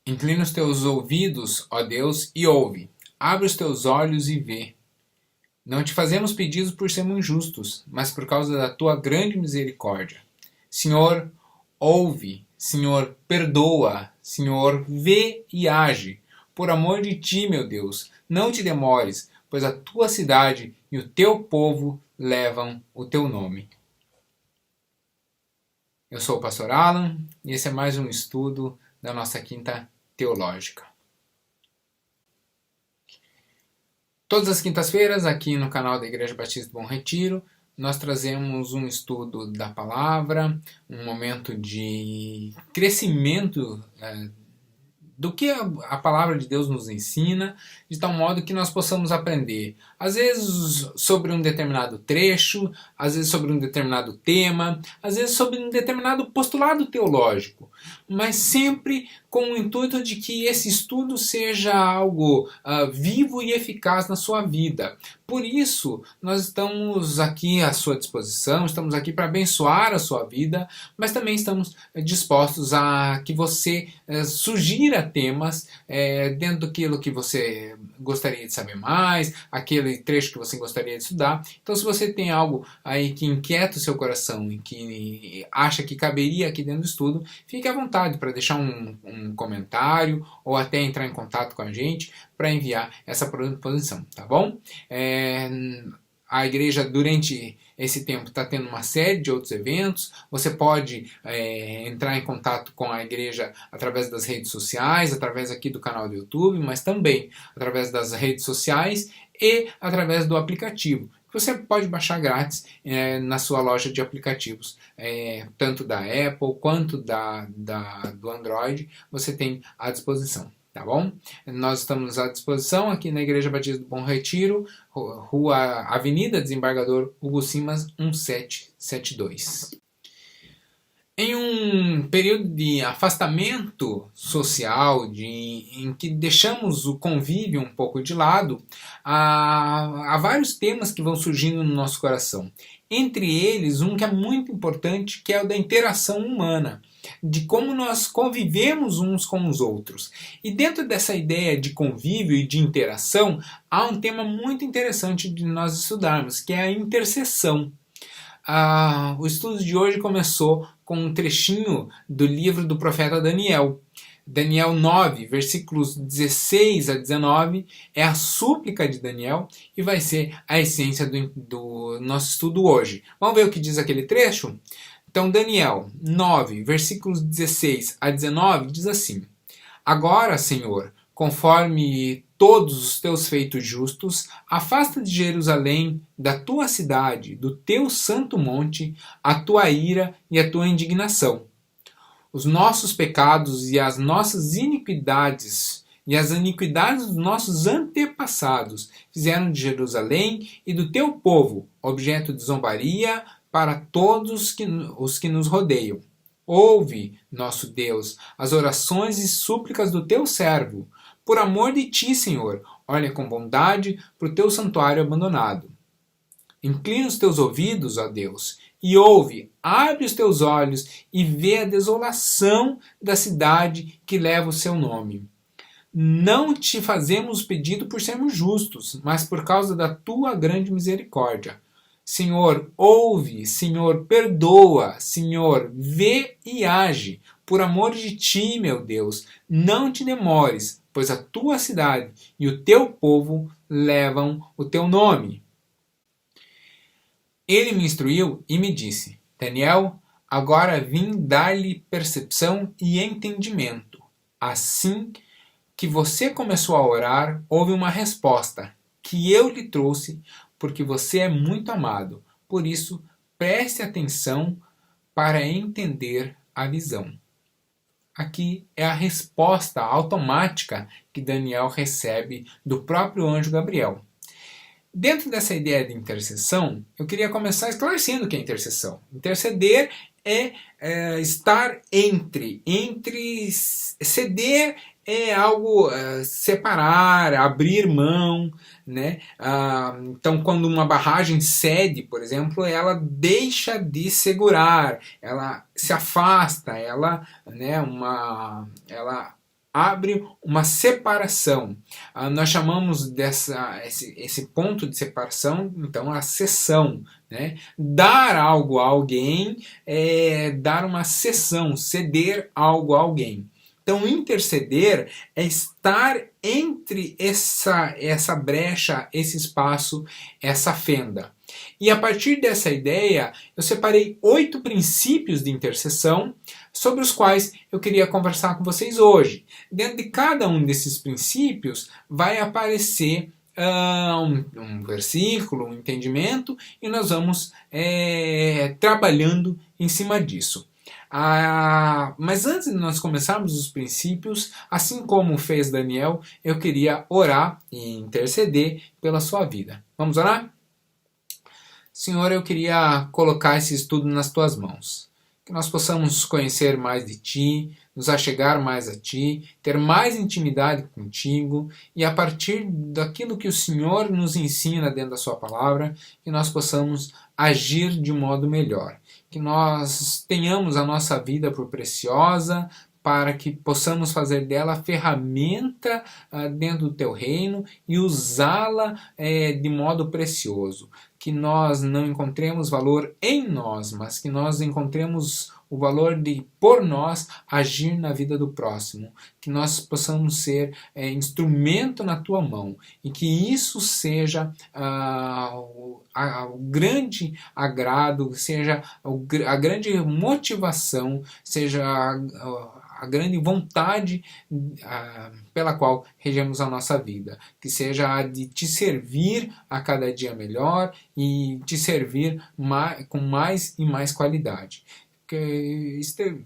Inclina os teus ouvidos, ó Deus, e ouve. Abre os teus olhos e vê. Não te fazemos pedidos por sermos injustos, mas por causa da tua grande misericórdia. Senhor, ouve. Senhor, perdoa. Senhor, vê e age. Por amor de ti, meu Deus, não te demores, pois a tua cidade e o teu povo levam o teu nome. Eu sou o pastor Alan e esse é mais um estudo da nossa Quinta Teológica. Todas as quintas-feiras, aqui no canal da Igreja Batista Bom Retiro, nós trazemos um estudo da palavra, um momento de crescimento do que a palavra de Deus nos ensina, de tal modo que nós possamos aprender, às vezes sobre um determinado trecho, às vezes sobre um determinado tema, às vezes sobre um determinado postulado teológico, mas sempre com o intuito de que esse estudo seja algo vivo e eficaz na sua vida. Por isso, nós estamos aqui à sua disposição, estamos aqui para abençoar a sua vida, mas também estamos dispostos a que você sugira temas dentro daquilo que você gostaria de saber mais, aquele trecho que você gostaria de estudar. Então, se você tem algo aí que inquieta o seu coração e que acha que caberia aqui dentro do estudo, fique à vontade para deixar um comentário ou até entrar em contato com a gente para enviar essa proposição, tá bom? A igreja, durante esse tempo, está tendo uma série de outros eventos. Você pode entrar em contato com a igreja através das redes sociais, através aqui do canal do YouTube, mas também através das redes sociais e através do aplicativo. Você pode baixar grátis na sua loja de aplicativos, tanto da Apple quanto do Android, você tem à disposição. Tá bom? Nós estamos à disposição aqui na Igreja Batista do Bom Retiro, Avenida Desembargador Hugo Simas, 1772. Em um período de afastamento social, em que deixamos o convívio um pouco de lado, há vários temas que vão surgindo no nosso coração. Entre eles, um que é muito importante, que é o da interação humana, de como nós convivemos uns com os outros. E dentro dessa ideia de convívio e de interação, há um tema muito interessante de nós estudarmos, que é a intercessão. O estudo de hoje começou com um trechinho do livro do profeta Daniel. Daniel 9, versículos 16 a 19, é a súplica de Daniel e vai ser a essência do nosso estudo hoje. Vamos ver o que diz aquele trecho? Então, Daniel 9, versículos 16 a 19, diz assim: Agora, Senhor, conforme todos os teus feitos justos, afasta de Jerusalém, da tua cidade, do teu santo monte, a tua ira e a tua indignação. Os nossos pecados e as nossas iniquidades e as iniquidades dos nossos antepassados fizeram de Jerusalém e do teu povo objeto de zombaria para todos os que nos rodeiam. Ouve, nosso Deus, as orações e súplicas do teu servo. Por amor de ti, Senhor, olha com bondade para o teu santuário abandonado. Inclina os teus ouvidos, ó Deus, e ouve, abre os teus olhos e vê a desolação da cidade que leva o seu nome. Não te fazemos pedido por sermos justos, mas por causa da tua grande misericórdia. Senhor, ouve, Senhor, perdoa, Senhor, vê e age. Por amor de ti, meu Deus, não te demores, pois a tua cidade e o teu povo levam o teu nome. Ele me instruiu e me disse: Daniel, agora vim dar-lhe percepção e entendimento. Assim que você começou a orar, houve uma resposta que eu lhe trouxe, porque você é muito amado. Por isso, preste atenção para entender a visão. Aqui é a resposta automática que Daniel recebe do próprio anjo Gabriel. Dentro dessa ideia de intercessão, eu queria começar esclarecendo o que é intercessão. Interceder é estar entre. Ceder é algo separar, abrir mão, né? Então, quando uma barragem cede, por exemplo, ela deixa de segurar, ela se afasta, ela abre uma separação. Nós chamamos esse ponto de separação, então, a cessão. Né? Dar algo a alguém é dar uma cessão, ceder algo a alguém. Então, interceder é estar entre essa brecha, esse espaço, essa fenda. E a partir dessa ideia, eu separei 8 princípios de intercessão sobre os quais eu queria conversar com vocês hoje. Dentro de cada um desses princípios vai aparecer um versículo, um entendimento, e nós vamos trabalhando em cima disso. Mas antes de nós começarmos os princípios, assim como fez Daniel, eu queria orar e interceder pela sua vida. Vamos orar? Senhor, eu queria colocar esse estudo nas tuas mãos. Que nós possamos conhecer mais de ti, nos achegar mais a ti, ter mais intimidade contigo e a partir daquilo que o Senhor nos ensina dentro da sua palavra, que nós possamos agir de modo melhor. Que nós tenhamos a nossa vida por preciosa, para que possamos fazer dela ferramenta dentro do teu reino e usá-la de modo precioso. Que nós não encontremos valor em nós, mas que nós encontremos o valor de, por nós, agir na vida do próximo. Que nós possamos ser instrumento na tua mão e que isso seja o grande agrado, seja a grande motivação, seja a grande vontade pela qual regemos a nossa vida, que seja a de te servir a cada dia melhor e te servir com mais e mais qualidade.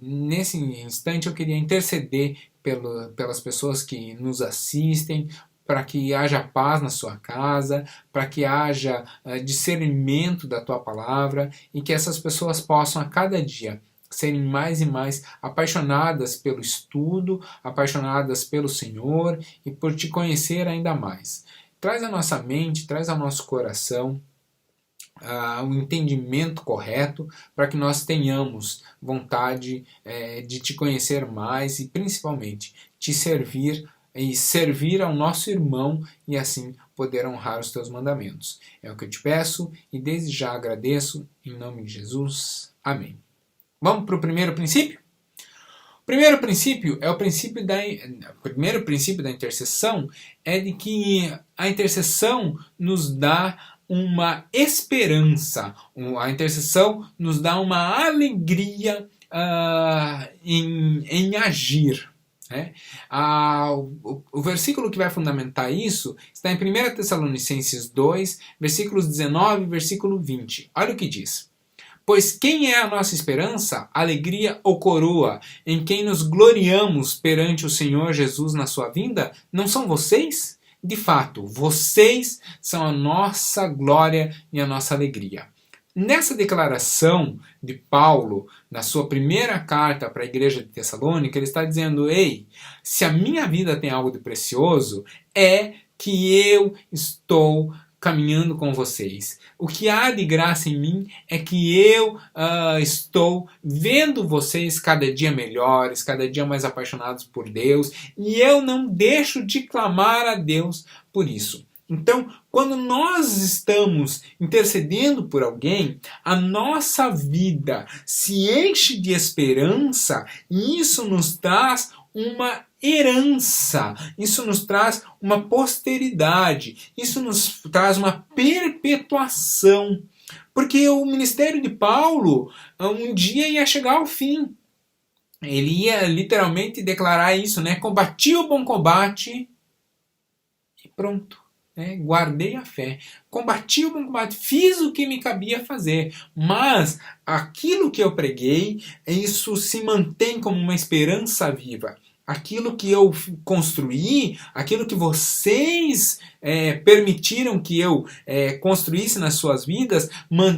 Nesse instante eu queria interceder pelas pessoas que nos assistem, para que haja paz na sua casa, para que haja discernimento da tua palavra e que essas pessoas possam a cada dia serem mais e mais apaixonadas pelo estudo, apaixonadas pelo Senhor e por te conhecer ainda mais. Traz à nossa mente, traz ao nosso coração o entendimento correto para que nós tenhamos vontade de te conhecer mais e principalmente te servir e servir ao nosso irmão e assim poder honrar os teus mandamentos. É o que eu te peço e desde já agradeço em nome de Jesus. Amém. Vamos para o primeiro princípio? O primeiro princípio é o primeiro princípio da intercessão é de que a intercessão nos dá uma esperança. A intercessão nos dá uma alegria em agir. Né? O versículo que vai fundamentar isso está em 1 Tessalonicenses 2, versículos 19 e versículo 20. Olha o que diz. Pois quem é a nossa esperança, alegria ou coroa, em quem nos gloriamos perante o Senhor Jesus na sua vinda? Não são vocês? De fato, vocês são a nossa glória e a nossa alegria. Nessa declaração de Paulo, na sua primeira carta para a igreja de Tessalônica, ele está dizendo, ei, se a minha vida tem algo de precioso, é que eu estou caminhando com vocês. O que há de graça em mim é que eu estou vendo vocês cada dia melhores, cada dia mais apaixonados por Deus, e eu não deixo de clamar a Deus por isso. Então, quando nós estamos intercedendo por alguém, a nossa vida se enche de esperança e isso nos traz uma herança, isso nos traz uma posteridade, isso nos traz uma perpetuação. Porque o ministério de Paulo um dia ia chegar ao fim. Ele ia literalmente declarar isso, né? Combati o bom combate e pronto. Guardei a fé, combati o bom combate, fiz o que me cabia fazer, mas aquilo que eu preguei, isso se mantém como uma esperança viva. Aquilo que eu construí, aquilo que vocês permitiram que eu construísse nas suas vidas,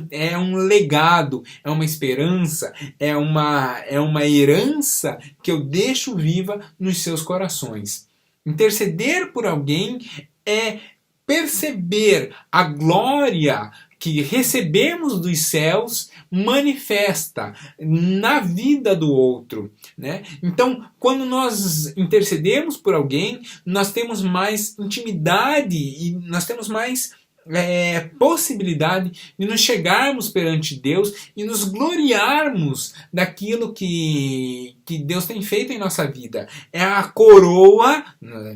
é um legado, é uma esperança, é uma herança que eu deixo viva nos seus corações. Interceder por alguém é perceber a glória que recebemos dos céus manifesta na vida do outro, né? Então, quando nós intercedemos por alguém, nós temos mais intimidade e nós temos mais possibilidade de nos chegarmos perante Deus e nos gloriarmos daquilo que Deus tem feito em nossa vida. É a coroa,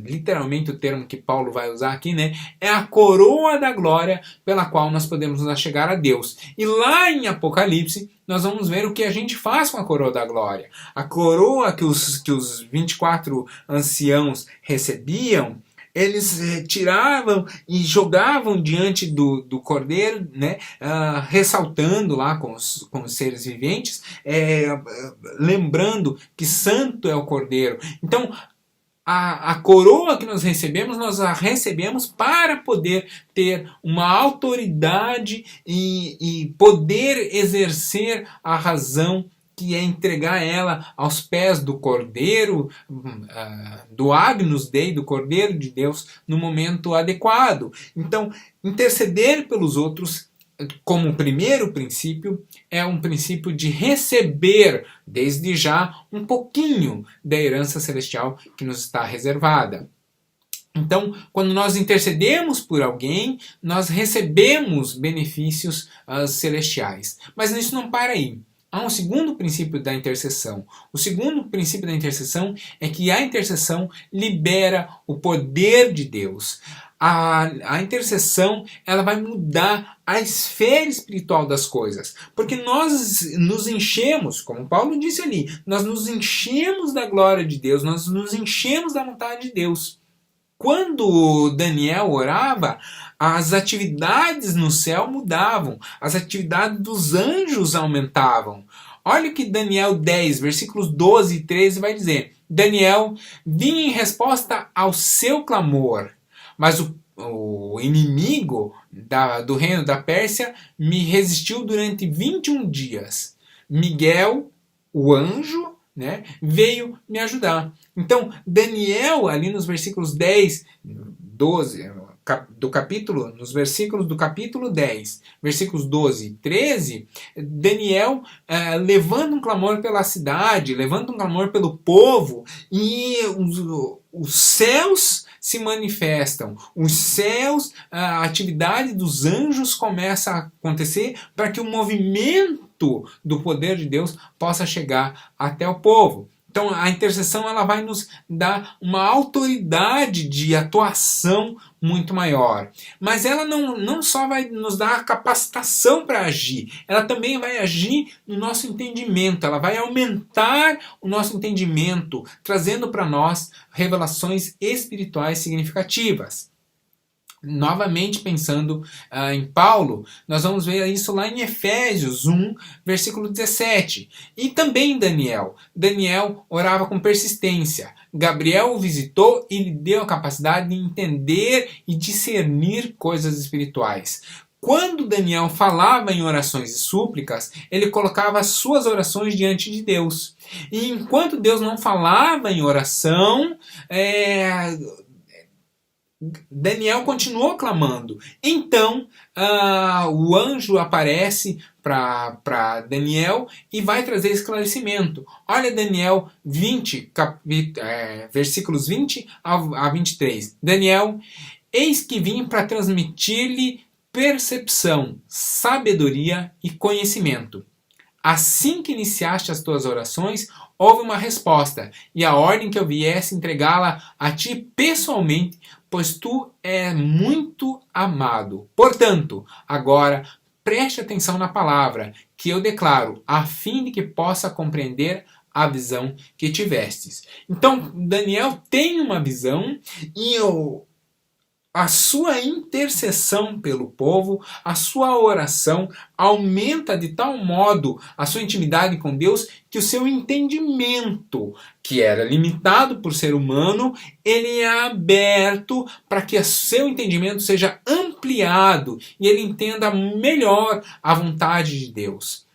literalmente o termo que Paulo vai usar aqui, né? É a coroa da glória pela qual nós podemos nos chegar a Deus. E lá em Apocalipse, nós vamos ver o que a gente faz com a coroa da glória. A coroa que os 24 anciãos recebiam, eles tiravam e jogavam diante do cordeiro, né, ressaltando lá com os seres viventes, lembrando que santo é o cordeiro. Então, a coroa que nós a recebemos para poder ter uma autoridade e poder exercer a razão, que é entregar ela aos pés do Cordeiro, do Agnus Dei, do Cordeiro de Deus, no momento adequado. Então, interceder pelos outros, como primeiro princípio, é um princípio de receber, desde já, um pouquinho da herança celestial que nos está reservada. Então, quando nós intercedemos por alguém, nós recebemos benefícios celestiais. Mas isso não para aí. Há um segundo princípio da intercessão. O segundo princípio da intercessão é que a intercessão libera o poder de Deus. A intercessão, ela vai mudar a esfera espiritual das coisas. Porque nós nos enchemos, como Paulo disse ali, nós nos enchemos da glória de Deus, nós nos enchemos da vontade de Deus. Quando Daniel orava, as atividades no céu mudavam, as atividades dos anjos aumentavam. Olha o que Daniel 10, versículos 12 e 13 vai dizer. Daniel vinha em resposta ao seu clamor, mas o inimigo do reino da Pérsia me resistiu durante 21 dias. Miguel, o anjo, né, veio me ajudar. Então, Daniel, ali nos versículos 10, 12, nos versículos do capítulo 10, versículos 12 e 13, Daniel levando um clamor pela cidade, levando um clamor pelo povo, e os céus se manifestam, os céus, a atividade dos anjos começa a acontecer para que o movimento do poder de Deus possa chegar até o povo. Então a intercessão, ela vai nos dar uma autoridade de atuação muito maior. Mas ela não só vai nos dar a capacitação para agir, ela também vai agir no nosso entendimento, ela vai aumentar o nosso entendimento, trazendo para nós revelações espirituais significativas. Novamente pensando em Paulo, nós vamos ver isso lá em Efésios 1, versículo 17. E também em Daniel. Daniel orava com persistência. Gabriel o visitou e lhe deu a capacidade de entender e discernir coisas espirituais. Quando Daniel falava em orações e súplicas, ele colocava as suas orações diante de Deus. E enquanto Deus não falava em oração, Daniel continuou clamando. Então o anjo aparece para Daniel e vai trazer esclarecimento. Olha Daniel 20, versículos 20 a 23. Daniel, eis que vim para transmitir-lhe percepção, sabedoria e conhecimento. Assim que iniciaste as tuas orações, houve uma resposta, e a ordem que eu viesse entregá-la a ti pessoalmente, pois tu é muito amado. Portanto, agora preste atenção na palavra que eu declaro, a fim de que possa compreender a visão que tivestes. Então, Daniel tem uma visão e a sua intercessão pelo povo, a sua oração aumenta de tal modo a sua intimidade com Deus que o seu entendimento, que era limitado por ser humano, ele é aberto para que o seu entendimento seja ampliado e ele entenda melhor a vontade de Deus.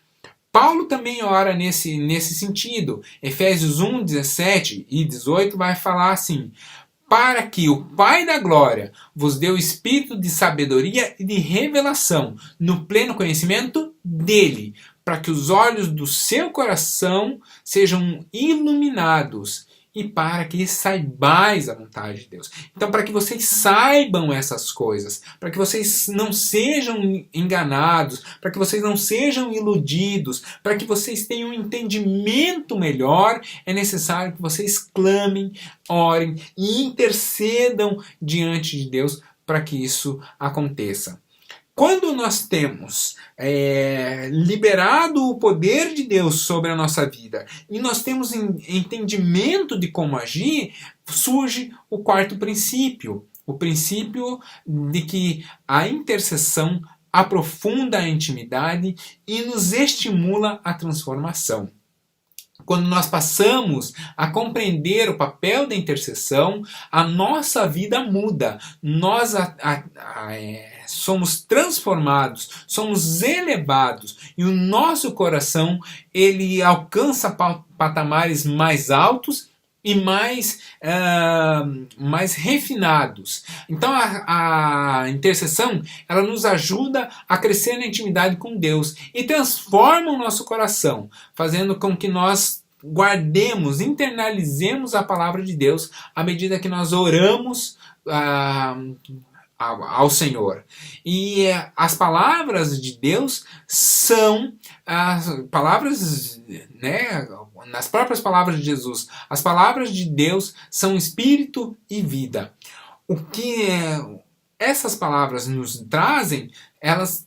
Paulo também ora nesse sentido. Efésios 1, 17 e 18 vai falar assim: para que o Pai da glória vos dê o espírito de sabedoria e de revelação no pleno conhecimento dele, para que os olhos do seu coração sejam iluminados e para que saibais a vontade de Deus. Então, para que vocês saibam essas coisas, para que vocês não sejam enganados, para que vocês não sejam iludidos, para que vocês tenham um entendimento melhor, é necessário que vocês clamem, orem e intercedam diante de Deus para que isso aconteça. Quando nós temos liberado o poder de Deus sobre a nossa vida e nós temos entendimento de como agir, surge o quarto princípio. O princípio de que a intercessão aprofunda a intimidade e nos estimula a transformação. Quando nós passamos a compreender o papel da intercessão, a nossa vida muda. Nós somos transformados, somos elevados e o nosso coração ele alcança patamares mais altos e mais refinados. Então a intercessão ela nos ajuda a crescer na intimidade com Deus e transforma o nosso coração, fazendo com que nós guardemos, internalizemos a palavra de Deus à medida que nós oramos ao Senhor. E as palavras de Deus são as palavras, nas próprias palavras de Jesus, as palavras de Deus são espírito e vida. O que essas palavras nos trazem, elas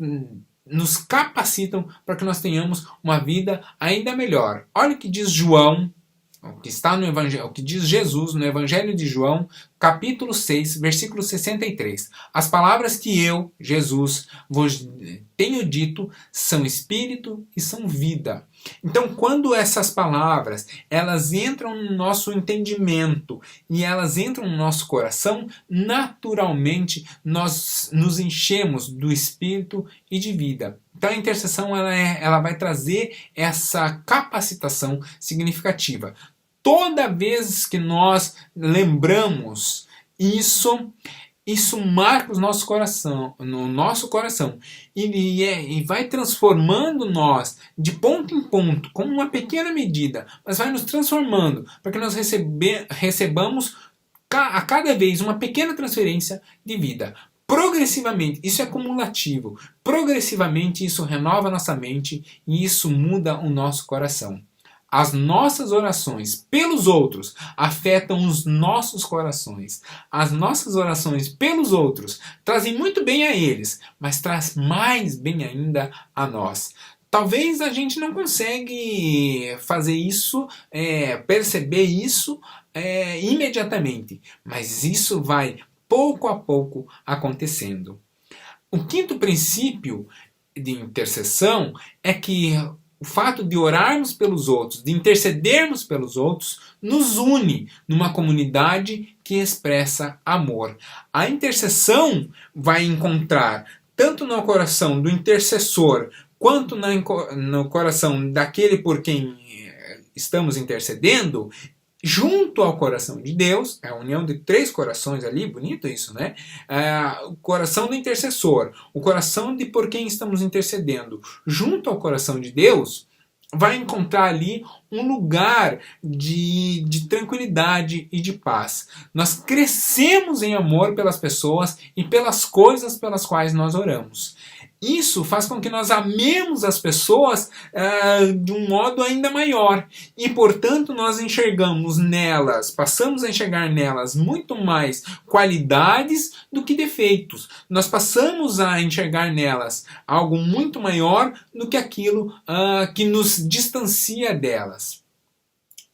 nos capacitam para que nós tenhamos uma vida ainda melhor. Olha o que diz João, o que está no Evangelho, o que diz Jesus no Evangelho de João, capítulo 6, versículo 63. As palavras que eu, Jesus, vos tenho dito são espírito e são vida. Então, quando essas palavras elas entram no nosso entendimento e elas entram no nosso coração, naturalmente nós nos enchemos do espírito e de vida. Então, a intercessão ela vai trazer essa capacitação significativa. Toda vez que nós lembramos isso marca o nosso coração, no nosso coração e vai transformando nós de ponto em ponto, com uma pequena medida, mas vai nos transformando para que nós recebamos a cada vez uma pequena transferência de vida. Progressivamente, isso é cumulativo, progressivamente isso renova nossa mente e isso muda o nosso coração. As nossas orações pelos outros afetam os nossos corações. As nossas orações pelos outros trazem muito bem a eles, mas traz mais bem ainda a nós. Talvez a gente não consegue fazer isso, perceber isso imediatamente, mas isso vai pouco a pouco acontecendo. O quinto princípio de intercessão é que o fato de orarmos pelos outros, de intercedermos pelos outros, nos une numa comunidade que expressa amor. A intercessão vai encontrar, tanto no coração do intercessor, quanto no coração daquele por quem estamos intercedendo, junto ao coração de Deus, é a união de três corações ali, bonito isso, né? O coração do intercessor, o coração de por quem estamos intercedendo, junto ao coração de Deus, vai encontrar ali um lugar de tranquilidade e de paz. Nós crescemos em amor pelas pessoas e pelas coisas pelas quais nós oramos. Isso faz com que nós amemos as pessoas de um modo ainda maior. E, portanto, nós passamos a enxergar nelas muito mais qualidades do que defeitos. Nós passamos a enxergar nelas algo muito maior do que aquilo que nos distancia delas.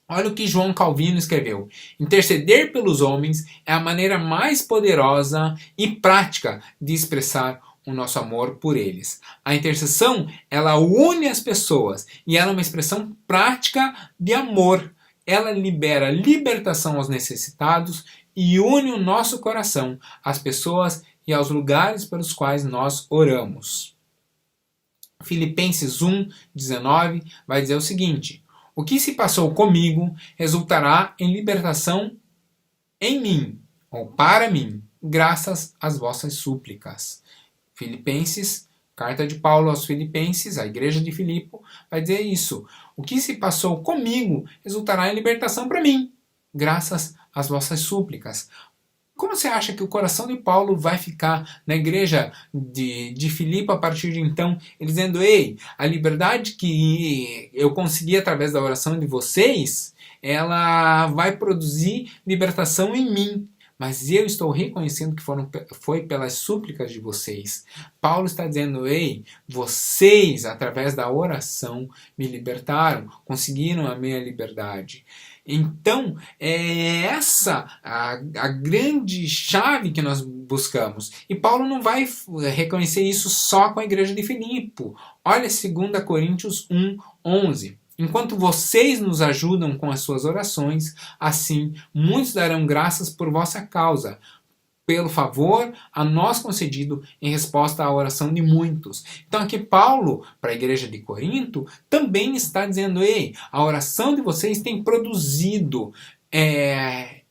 Olha o que João Calvino escreveu. Interceder pelos homens é a maneira mais poderosa e prática de expressar o nosso amor por eles. A intercessão, ela une as pessoas e ela é uma expressão prática de amor. Ela libera libertação aos necessitados e une o nosso coração às pessoas e aos lugares pelos quais nós oramos. Filipenses 1:19 vai dizer o seguinte: o que se passou comigo resultará em libertação em mim. ou para mim, graças às vossas súplicas. Filipenses, carta de Paulo aos Filipenses, a igreja de Filipo, vai dizer isso. O que se passou comigo resultará em libertação para mim, graças às vossas súplicas. Como você acha que o coração de Paulo vai ficar na igreja de Filipe a partir de então? Ele dizendo, ei, a liberdade que eu consegui através da oração de vocês, ela vai produzir libertação em mim. Mas eu estou reconhecendo que foi pelas súplicas de vocês. Paulo está dizendo, ei, vocês, através da oração, me libertaram, conseguiram a minha liberdade. Então, é essa a grande chave que nós buscamos. E Paulo não vai reconhecer isso só com a igreja de Filipe. Olha 2 Coríntios 1:11. Enquanto vocês nos ajudam com as suas orações, assim muitos darão graças por vossa causa, pelo favor a nós concedido em resposta à oração de muitos. Então aqui Paulo, para a igreja de Corinto, também está dizendo, ei, a oração de vocês tem produzido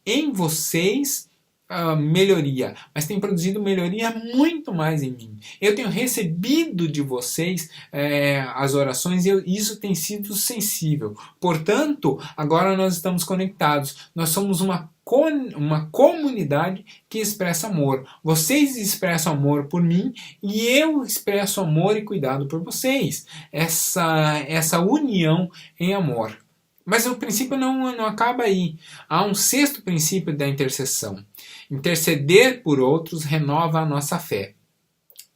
em vocês melhoria, mas tem produzido melhoria muito mais em mim. Eu tenho recebido de vocês as orações e isso tem sido sensível. Portanto, agora nós estamos conectados. Nós somos uma comunidade que expressa amor. Vocês expressam amor por mim e eu expresso amor e cuidado por vocês. Essa união em amor. Mas o princípio não acaba aí. Há um sexto princípio da intercessão. Interceder por outros renova a nossa fé.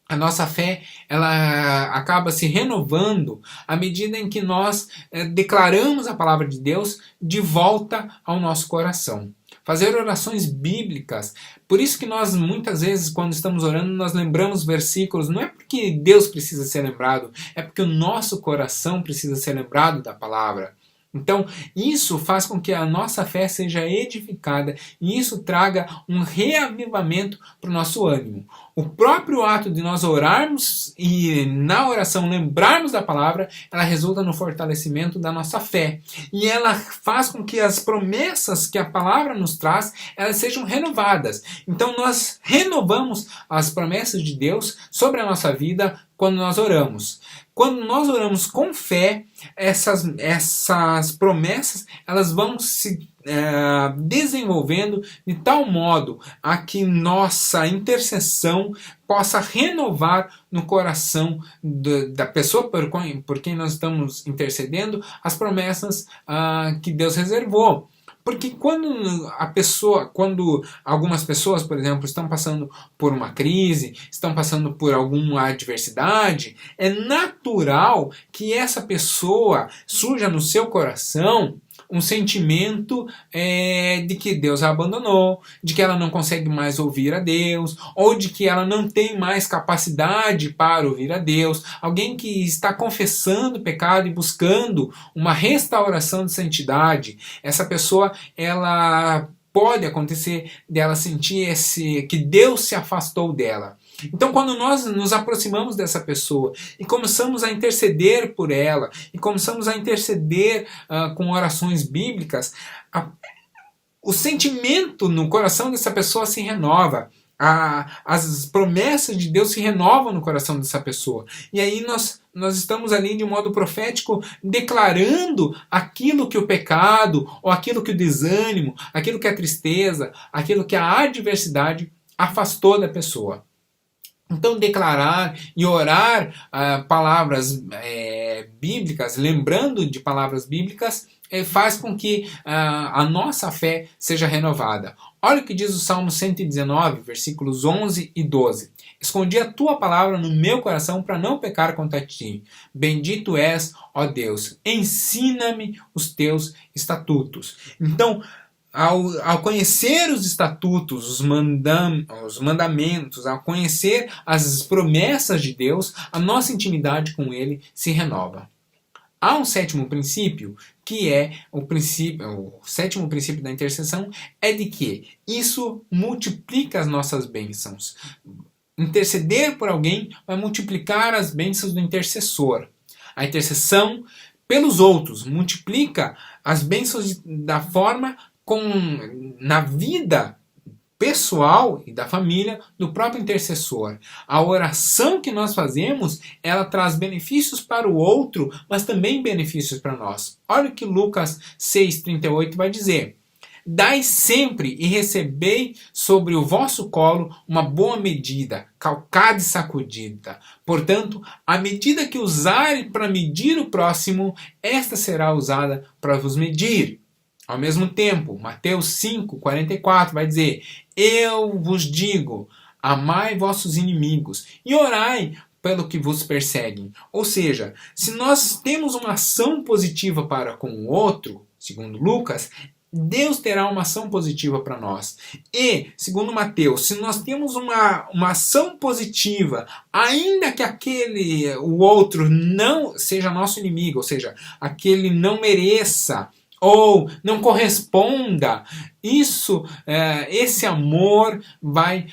A nossa fé ela acaba se renovando à medida em que nós declaramos a palavra de Deus de volta ao nosso coração. Fazer orações bíblicas. Por isso que nós, muitas vezes, quando estamos orando, nós lembramos versículos. Não é porque Deus precisa ser lembrado, é porque o nosso coração precisa ser lembrado da palavra. Então, isso faz com que a nossa fé seja edificada e isso traga um reavivamento para o nosso ânimo. O próprio ato de nós orarmos e na oração lembrarmos da palavra, ela resulta no fortalecimento da nossa fé. E ela faz com que as promessas que a palavra nos traz, elas sejam renovadas. Então nós renovamos as promessas de Deus sobre a nossa vida quando nós oramos. Quando nós oramos com fé, essas promessas elas vão se desenvolvendo de tal modo a que nossa intercessão possa renovar no coração da pessoa por quem nós estamos intercedendo as promessas que Deus reservou. Porque quando algumas pessoas, por exemplo, estão passando por uma crise, estão passando por alguma adversidade, é natural que essa pessoa surja no seu coração um sentimento de que Deus a abandonou, de que ela não consegue mais ouvir a Deus, ou de que ela não tem mais capacidade para ouvir a Deus. Alguém que está confessando o pecado e buscando uma restauração de santidade. Essa pessoa, ela pode acontecer dela sentir que Deus se afastou dela. Então, quando nós nos aproximamos dessa pessoa e começamos a interceder por ela, e começamos a interceder com orações bíblicas, o sentimento no coração dessa pessoa se renova. As promessas de Deus se renovam no coração dessa pessoa. E aí nós estamos ali de modo profético declarando aquilo que o pecado, ou aquilo que o desânimo, aquilo que a tristeza, aquilo que a adversidade afastou da pessoa. Então declarar e orar palavras bíblicas, lembrando de palavras bíblicas, faz com que a nossa fé seja renovada. Olha o que diz o Salmo 119, versículos 11 e 12. Escondi a tua palavra no meu coração para não pecar contra ti. Bendito és, ó Deus, ensina-me os teus estatutos. Então, ao conhecer os estatutos, os mandamentos, ao conhecer as promessas de Deus, a nossa intimidade com Ele se renova. Há um sétimo princípio, que é o sétimo princípio da intercessão, é de que isso multiplica as nossas bênçãos. Interceder por alguém vai multiplicar as bênçãos do intercessor. A intercessão pelos outros multiplica as bênçãos da forma na vida pessoal e da família do próprio intercessor. A oração que nós fazemos, ela traz benefícios para o outro, mas também benefícios para nós. Olha o que Lucas 6,38 vai dizer. Dai sempre e recebei sobre o vosso colo uma boa medida, calcada e sacudida. Portanto, a medida que usarem para medir o próximo, esta será usada para vos medir. Ao mesmo tempo, Mateus 5,44 vai dizer: Eu vos digo, amai vossos inimigos e orai pelo que vos perseguem. Ou seja, se nós temos uma ação positiva para com o outro, segundo Lucas, Deus terá uma ação positiva para nós. E, segundo Mateus, se nós temos uma ação positiva, ainda que o outro não seja nosso inimigo, ou seja, aquele não mereça ou não corresponda, esse amor vai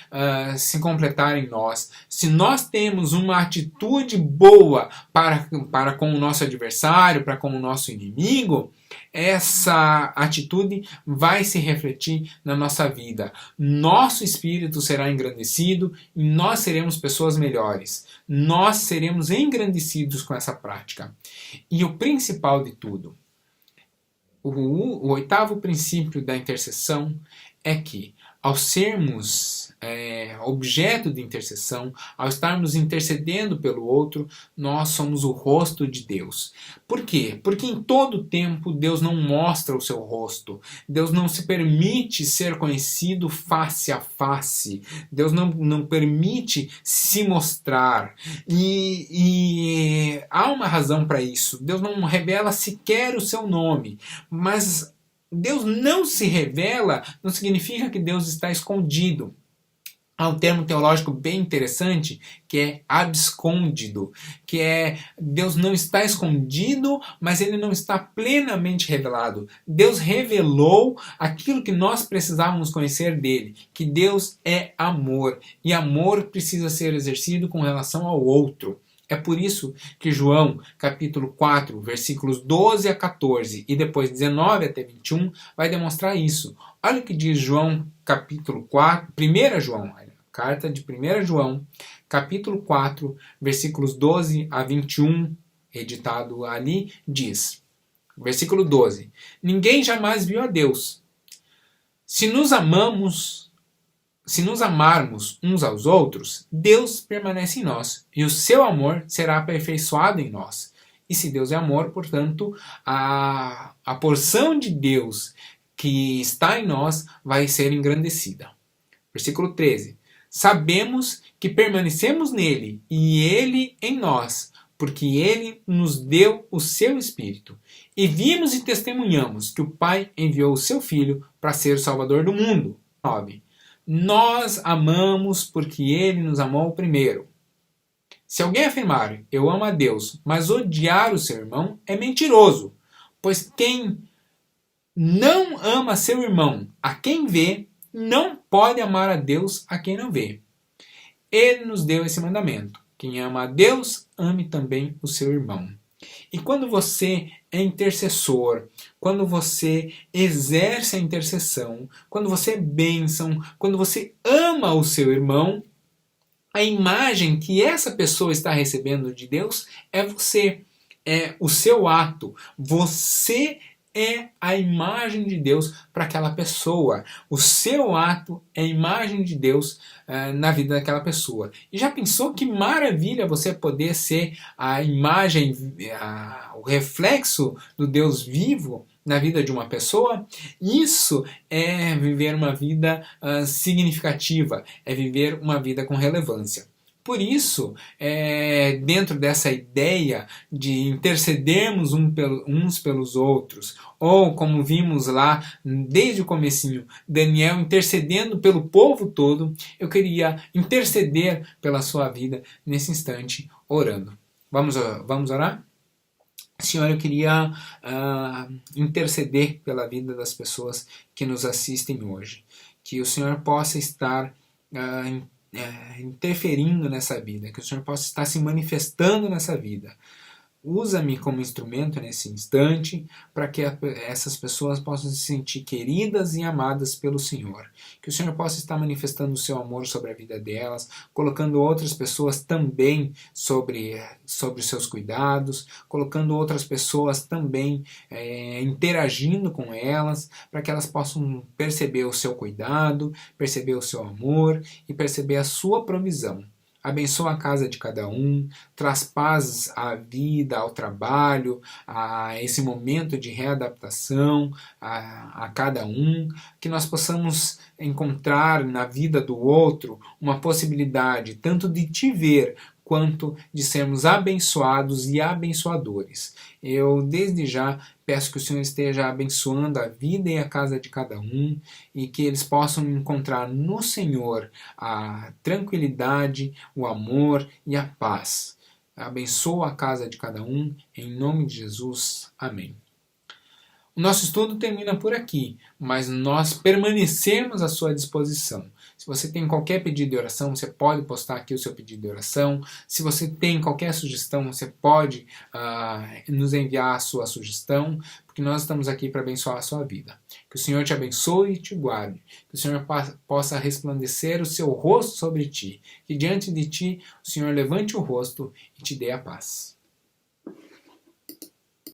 se completar em nós. Se nós temos uma atitude boa para com o nosso adversário, para com o nosso inimigo, essa atitude vai se refletir na nossa vida. Nosso espírito será engrandecido e nós seremos pessoas melhores. Nós seremos engrandecidos com essa prática. E o principal de tudo, o oitavo princípio da intercessão é que, ao sermos objeto de intercessão, ao estarmos intercedendo pelo outro, nós somos o rosto de Deus. Por quê? Porque em todo tempo Deus não mostra o seu rosto. Deus não se permite ser conhecido face a face. Deus não permite se mostrar. E há uma razão para isso. Deus não revela sequer o seu nome. Mas Deus não se revela não significa que Deus está escondido. Há um termo teológico bem interessante que é abscôndido, que é Deus não está escondido, mas ele não está plenamente revelado. Deus revelou aquilo que nós precisávamos conhecer dele, que Deus é amor, e amor precisa ser exercido com relação ao outro. É por isso que João, capítulo 4, versículos 12 a 14 e depois 19 até 21, vai demonstrar isso. Olha o que diz João, capítulo 4, 1 João, carta de 1 João, capítulo 4, versículos 12 a 21, editado ali, diz, versículo 12, Ninguém jamais viu a Deus. Se nos amarmos uns aos outros, Deus permanece em nós, e o seu amor será aperfeiçoado em nós. E se Deus é amor, portanto, a porção de Deus que está em nós vai ser engrandecida. Versículo 13. Sabemos que permanecemos nele e ele em nós, porque ele nos deu o seu Espírito. E vimos e testemunhamos que o Pai enviou o seu Filho para ser o Salvador do mundo. 9. Nós amamos porque ele nos amou primeiro. Se alguém afirmar, eu amo a Deus, mas odiar o seu irmão, é mentiroso. Pois quem não ama seu irmão, a quem vê, não pode amar a Deus a quem não vê. Ele nos deu esse mandamento. Quem ama a Deus, ame também o seu irmão. E quando você é intercessor, quando você exerce a intercessão, quando você é bênção, quando você ama o seu irmão, a imagem que essa pessoa está recebendo de Deus é você, é o seu ato. Você é a imagem de Deus para aquela pessoa. O seu ato é a imagem de Deus na vida daquela pessoa. E já pensou que maravilha você poder ser a imagem, o reflexo do Deus vivo na vida de uma pessoa? Isso é viver uma vida significativa, é viver uma vida com relevância. Por isso, dentro dessa ideia de intercedermos uns pelos outros, ou como vimos lá desde o comecinho, Daniel intercedendo pelo povo todo, eu queria interceder pela sua vida nesse instante, orando. Vamos orar? Senhor, eu queria interceder pela vida das pessoas que nos assistem hoje. Que o Senhor possa estar interferindo nessa vida, que o Senhor possa estar se manifestando nessa vida. Usa-me como instrumento nesse instante para que essas pessoas possam se sentir queridas e amadas pelo Senhor. Que o Senhor possa estar manifestando o seu amor sobre a vida delas, colocando outras pessoas também sobre os seus cuidados, colocando outras pessoas também interagindo com elas, para que elas possam perceber o seu cuidado, perceber o seu amor e perceber a sua provisão. Abençoa a casa de cada um, traz paz à vida, ao trabalho, a esse momento de readaptação a cada um, que nós possamos encontrar na vida do outro uma possibilidade tanto de te ver quanto de sermos abençoados e abençoadores. Eu, desde já, peço que o Senhor esteja abençoando a vida e a casa de cada um e que eles possam encontrar no Senhor a tranquilidade, o amor e a paz. Abençoa a casa de cada um, em nome de Jesus. Amém. O nosso estudo termina por aqui, mas nós permanecemos à sua disposição. Se você tem qualquer pedido de oração, você pode postar aqui o seu pedido de oração. Se você tem qualquer sugestão, você pode nos enviar a sua sugestão, porque nós estamos aqui para abençoar a sua vida. Que o Senhor te abençoe e te guarde. Que o Senhor possa resplandecer o seu rosto sobre ti. Que diante de ti o Senhor levante o rosto e te dê a paz.